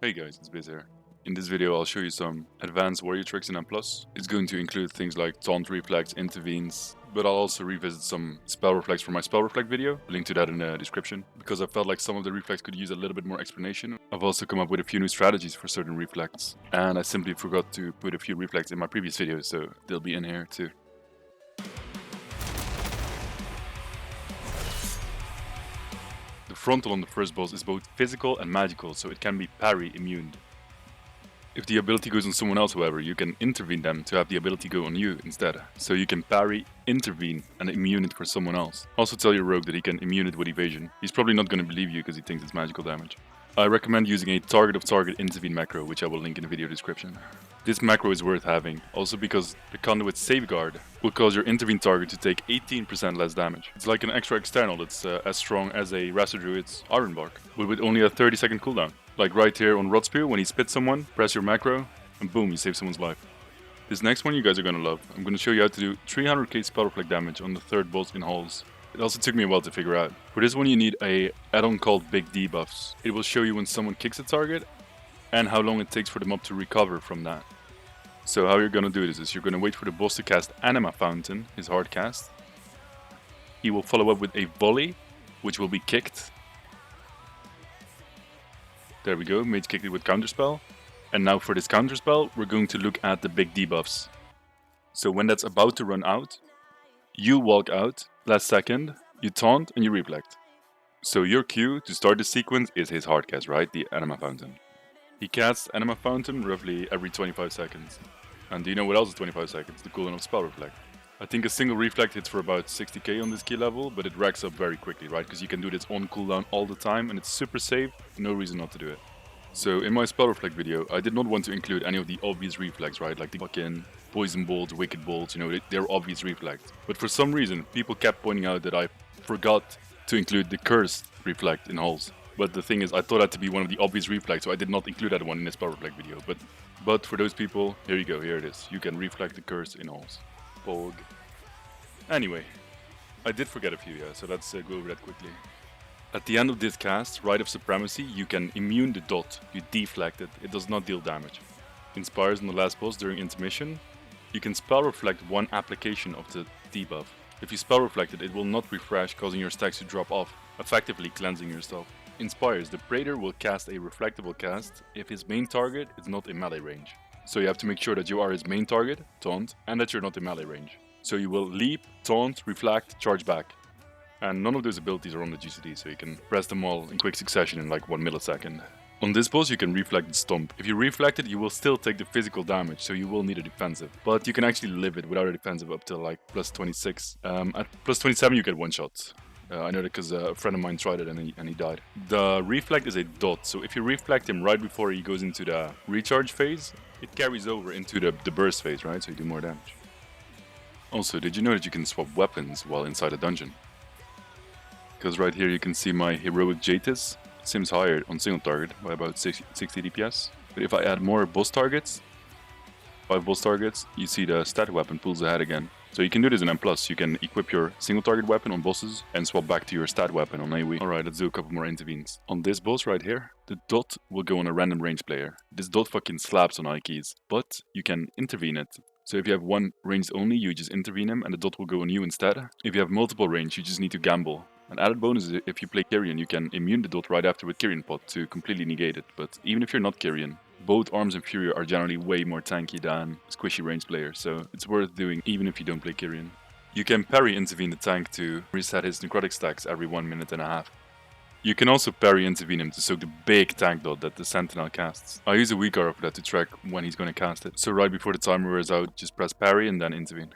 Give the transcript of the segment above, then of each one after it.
Hey guys, it's Biz here. In this video I'll show you some advanced warrior tricks in M+. It's going to include things like Taunt-Reflect, Intervenes, but I'll also revisit some spell reflects from my spell reflect video, link to that in the description, because I felt like some of the reflects could use a little bit more explanation. I've also come up with a few new strategies for certain reflects, and I simply forgot to put a few reflects in my previous videos, so they'll be in here too. The frontal on the first boss is both physical and magical, so it can be parry immuned. If the ability goes on someone else, however, you can intervene them to have the ability go on you instead. So you can parry, intervene, and immune it for someone else. Also tell your rogue that he can immune it with evasion. He's probably not going to believe you because he thinks it's magical damage. I recommend using a target of target intervene macro, which I will link in the video description. This macro is worth having, also because the conduit safeguard will cause your intervene target to take 18% less damage. It's like an extra external that's as strong as a Raster Druid's Iron Bark, but with only a 30-second cooldown. Like right here on Rod Spear, when he spits someone, press your macro, and boom, you save someone's life. This next one you guys are gonna love. I'm gonna show you how to do 300k spell reflect damage on the third boss in halls. It also took me a while to figure out. For this one you need a add-on called Big Debuffs. It will show you when someone kicks a target, and how long it takes for the mob to recover from that. So how you're gonna do this is you're gonna wait for the boss to cast Anima Fountain, his hard cast. He will follow up with a volley, which will be kicked. There we go, mage kicked it with counterspell. And now for this counterspell, we're going to look at the big debuffs. So when that's about to run out, you walk out, last second, you taunt and you reflect. So your cue to start the sequence is his hard cast, right? The Anima Fountain. He casts Anima Fountain roughly every 25 seconds. And do you know what else is 25 seconds? The cooldown of Spell Reflect. I think a single reflect hits for about 60k on this key level, but it racks up very quickly, right? Because you can do this on cooldown all the time and it's super safe, no reason not to do it. So in my Spell Reflect video, I did not want to include any of the obvious reflex, right? Like the fucking Poison Bolts, Wicked Bolts, you know, they're obvious reflex. But for some reason, people kept pointing out that I forgot to include the Cursed reflect in halls. But the thing is, I thought that to be one of the obvious reflex, so I did not include that one in the Spell Reflect video. But for those people, here you go, here it is. You can reflect the Curse in halls. Pog. Anyway, I did forget a few, yeah, so let's go over that quickly. At the end of this cast, Rite of Supremacy, you can immune the dot. You deflect it, it does not deal damage. Inspires on the last boss during intermission. You can spell reflect one application of the debuff. If you spell reflect it, it will not refresh, causing your stacks to drop off, effectively cleansing your stuff. Inspires, the Praetor will cast a reflectable cast if his main target is not in melee range. So you have to make sure that you are his main target, taunt, and that you're not in melee range. So you will leap, taunt, reflect, charge back. And none of those abilities are on the GCD, so you can press them all in quick succession in like 1 millisecond. On this boss you can reflect the stomp. If you reflect it, you will still take the physical damage, so you will need a defensive. But you can actually live it without a defensive up to like plus 26. At plus 27 you get one shot. I know that because a friend of mine tried it and he died. The reflect is a dot, so if you reflect him right before he goes into the recharge phase, it carries over into the burst phase, right? So you do more damage. Also, did you know that you can swap weapons while inside a dungeon? Because right here you can see my heroic Jatis seems higher on single target by about 60 DPS. But if I add more boss targets, 5 boss targets, you see the stat weapon pulls ahead again. So you can do this in M+, you can equip your single target weapon on bosses and swap back to your stat weapon on AoE. Alright, let's do a couple more intervenes. On this boss right here, the dot will go on a random range player. This dot fucking slaps on high keys, but you can intervene it. So if you have one range only, you just intervene him and the dot will go on you instead. If you have multiple range, you just need to gamble. An added bonus is if you play Kyrian, you can immune the dot right after with Kyrian pot to completely negate it. But even if you're not Kyrian, both Arms and Fury are generally way more tanky than squishy range players, so it's worth doing even if you don't play Kyrian. You can parry intervene the tank to reset his necrotic stacks every 1.5 minutes. You can also parry intervene him to soak the big tank dot that the Sentinel casts. I use a weak arrow for that to track when he's going to cast it. So right before the timer wears out, just press parry and then intervene.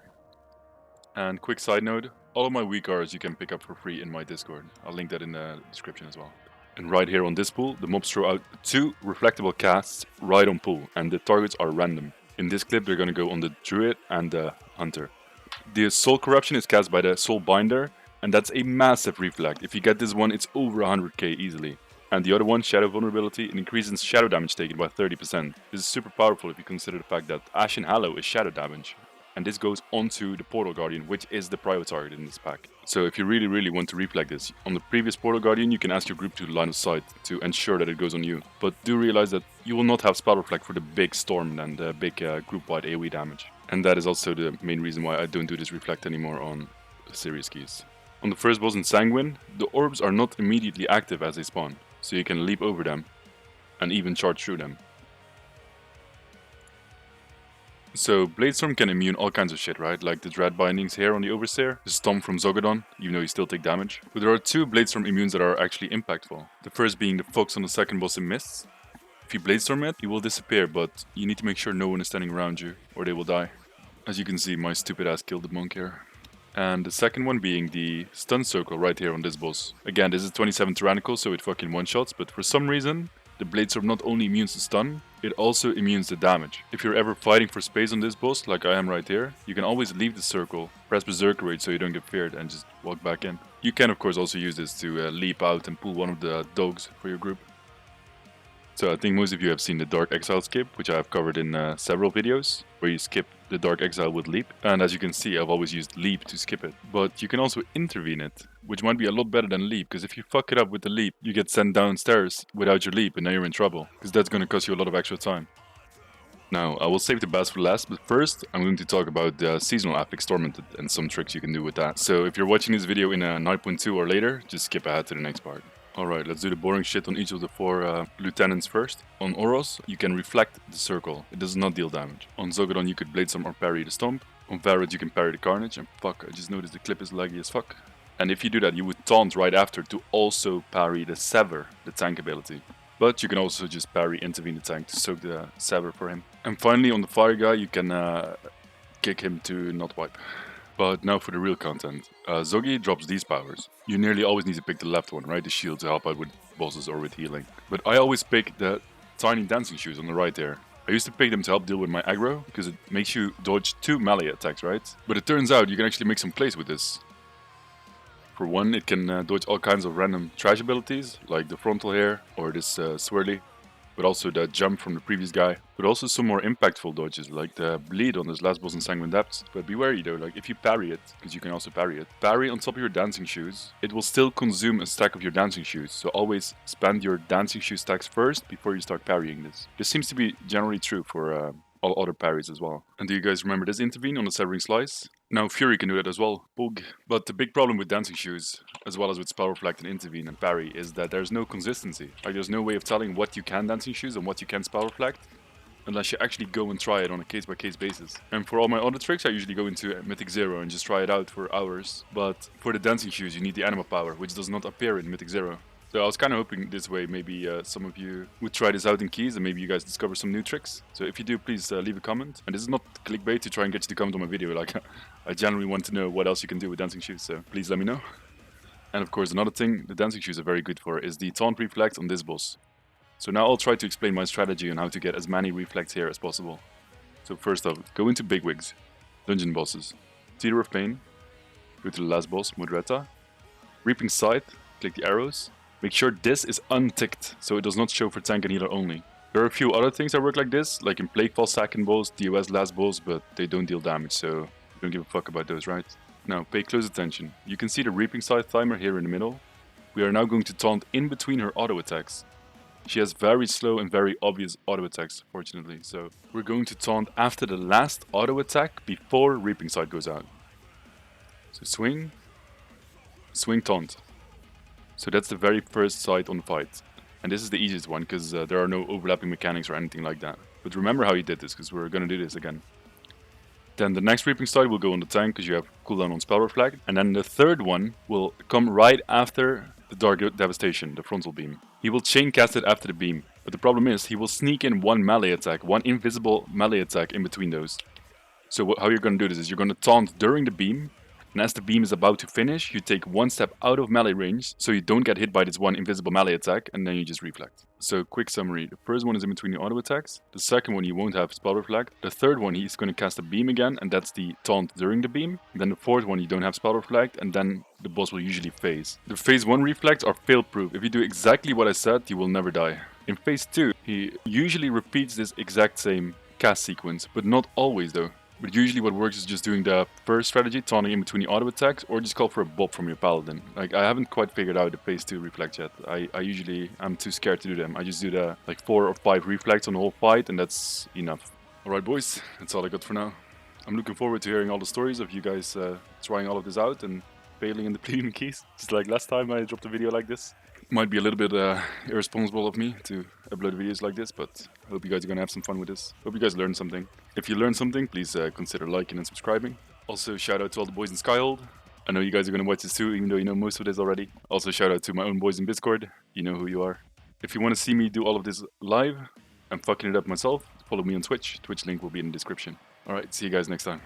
And quick side note, all of my weak arrows you can pick up for free in my Discord. I'll link that in the description as well. And right here on this pool, the mobs throw out 2 reflectable casts right on pool, and the targets are random. In this clip they're gonna go on the Druid and the Hunter. The Soul Corruption is cast by the Soul Binder, and that's a massive reflect. If you get this one, it's over 100k easily. And the other one, Shadow Vulnerability, it increases shadow damage taken by 30%. This is super powerful if you consider the fact that Ashen Hallow is shadow damage. and this goes onto the Portal Guardian, which is the prio target in this pack. So if you really want to reflect this, on the previous Portal Guardian you can ask your group to line of sight to ensure that it goes on you. But do realize that you will not have Spell Reflect for the big storm and the big group-wide AoE damage. And that is also the main reason why I don't do this reflect anymore on serious keys. On the first boss in Sanguine, the orbs are not immediately active as they spawn, so you can leap over them and even charge through them. So Bladestorm can immune all kinds of shit, right? Like the Dread Bindings here on the Overseer, the Stomp from Zogodon, even though you still take damage. But there are two Bladestorm immunes that are actually impactful. The first being the Fox on the second boss in Mists. If you Bladestorm it, he will disappear, but you need to make sure no one is standing around you, or they will die. As you can see, my stupid ass killed the monk here. And the second one being the Stun Circle right here on this boss. Again, this is 27 Tyrannical, so it fucking one-shots, but for some reason, the Bladestorm not only immunes the stun, it also immunes the damage. If you're ever fighting for space on this boss, like I am right here, you can always leave the circle, press Berserker Rage so you don't get feared, and just walk back in. You can of course also use this to leap out and pull one of the dogs for your group. So I think most of you have seen the Dark Exile skip, which I have covered in several videos, where you skip the Dark Exile with Leap. And as you can see, I've always used Leap to skip it. But you can also intervene it, which might be a lot better than Leap, because if you fuck it up with the Leap, you get sent downstairs without your Leap, and now you're in trouble, because that's going to cost you a lot of extra time. Now, I will save the bass for last, but first I'm going to talk about the seasonal affix Tormented and some tricks you can do with that. So if you're watching this video in a 9.2 or later, just skip ahead to the next part. Alright, let's do the boring shit on each of the 4 lieutenants first. On Oros, you can reflect the circle. It does not deal damage. On Zogodon, you could Bladestorm or parry the Stomp. On Varrot, you can parry the Carnage. And fuck, I just noticed the clip is laggy as fuck. And if you do that, you would taunt right after to also parry the Sever, the tank ability. But you can also just parry intervene the tank to soak the Sever for him. And finally, on the fire guy, you can kick him to not wipe. But now for the real content. Zogi drops these powers. You nearly always need to pick the left one, right? The shield to help out with bosses or with healing. But I always pick the tiny dancing shoes on the right there. I used to pick them to help deal with my aggro, because it makes you dodge 2 melee attacks, right? But it turns out you can actually make some plays with this. For one, it can dodge all kinds of random trash abilities, like the frontal here, or this swirly. But also the jump from the previous guy. But also some more impactful dodges, like the bleed on this last boss in Sanguine Depths. But be wary though, like if you parry it, because you can also parry it, parry on top of your dancing shoes, it will still consume a stack of your dancing shoes. So always spend your dancing shoe stacks first before you start parrying this. This seems to be generally true for all other parries as well. And do you guys remember this intervene on the Severing Slice? Now Fury can do that as well, Pug. But the big problem with dancing shoes, as well as with Spell Reflect and intervene and parry, is that there's no consistency. Like there's no way of telling what you can dancing shoes and what you can Spell Reflect, unless you actually go and try it on a case-by-case basis. And for all my other tricks, I usually go into Mythic 0 and just try it out for hours. But for the dancing shoes, you need the Anima power, which does not appear in Mythic 0. So I was kind of hoping this way maybe some of you would try this out in keys and maybe you guys discover some new tricks. So if you do, please leave a comment. And this is not clickbait to try and get you to comment on my video. Like I genuinely want to know what else you can do with dancing shoes, so please let me know. And of course another thing the dancing shoes are very good for is the Taunt-Reflect on this boss. So now I'll try to explain my strategy on how to get as many reflects here as possible. So first off, go into Bigwigs, Dungeon Bosses, Theater of Pain, go to the last boss, Modretta, Reaping Scythe, click the arrows. Make sure this is unticked, so it does not show for tank and healer only. There are a few other things that work like this, like in Plaguefall second boss, DOS last boss, but they don't deal damage, so you don't give a fuck about those, right? Now, pay close attention. You can see the Reaping Scythe timer here in the middle. We are now going to taunt in between her auto attacks. She has very slow and very obvious auto attacks, fortunately, so we're going to taunt after the last auto attack before Reaping Scythe goes out. So swing, swing taunt. So that's the very first side on the fight. And this is the easiest one because there are no overlapping mechanics or anything like that. But remember how you did this because we're gonna do this again. Then the next Reaping side will go on the tank because you have cooldown on Spell Reflect. And then the third one will come right after the Dark Devastation, the frontal beam. He will chain cast it after the beam. But the problem is he will sneak in one melee attack, one invisible melee attack in between those. So how you're gonna do this is you're gonna taunt during the beam. And as the beam is about to finish, you take one step out of melee range, so you don't get hit by this one invisible melee attack, and then you just reflect. So quick summary, the first one is in between the auto attacks, the second one you won't have Spell Reflect, the third one he's going to cast a beam again, and that's the taunt during the beam, then the fourth one you don't have Spell Reflect, and then the boss will usually phase. The phase 1 reflects are fail proof. If you do exactly what I said, you will never die. In phase 2, he usually repeats this exact same cast sequence, but not always though. But usually what works is just doing the first strategy, taunting in between the auto attacks, or just call for a bob from your paladin. Like, I haven't quite figured out the phase 2 reflect yet. I'm too scared to do them. I just do the like 4 or 5 reflects on the whole fight, and that's enough. Alright boys, that's all I got for now. I'm looking forward to hearing all the stories of you guys trying all of this out and failing in the pleading keys. Just like last time I dropped a video like this. Might be a little bit irresponsible of me to upload videos like this, but I hope you guys are gonna have some fun with this. Hope you guys learned something. If you learned something, please consider liking and subscribing. Also, shout out to all the boys in Skyhold. I know you guys are gonna watch this too, even though you know most of this already. Also, shout out to my own boys in Discord. You know who you are. If you want to see me do all of this live, I'm fucking it up myself. Follow me on Twitch. Twitch link will be in the description. Alright, see you guys next time.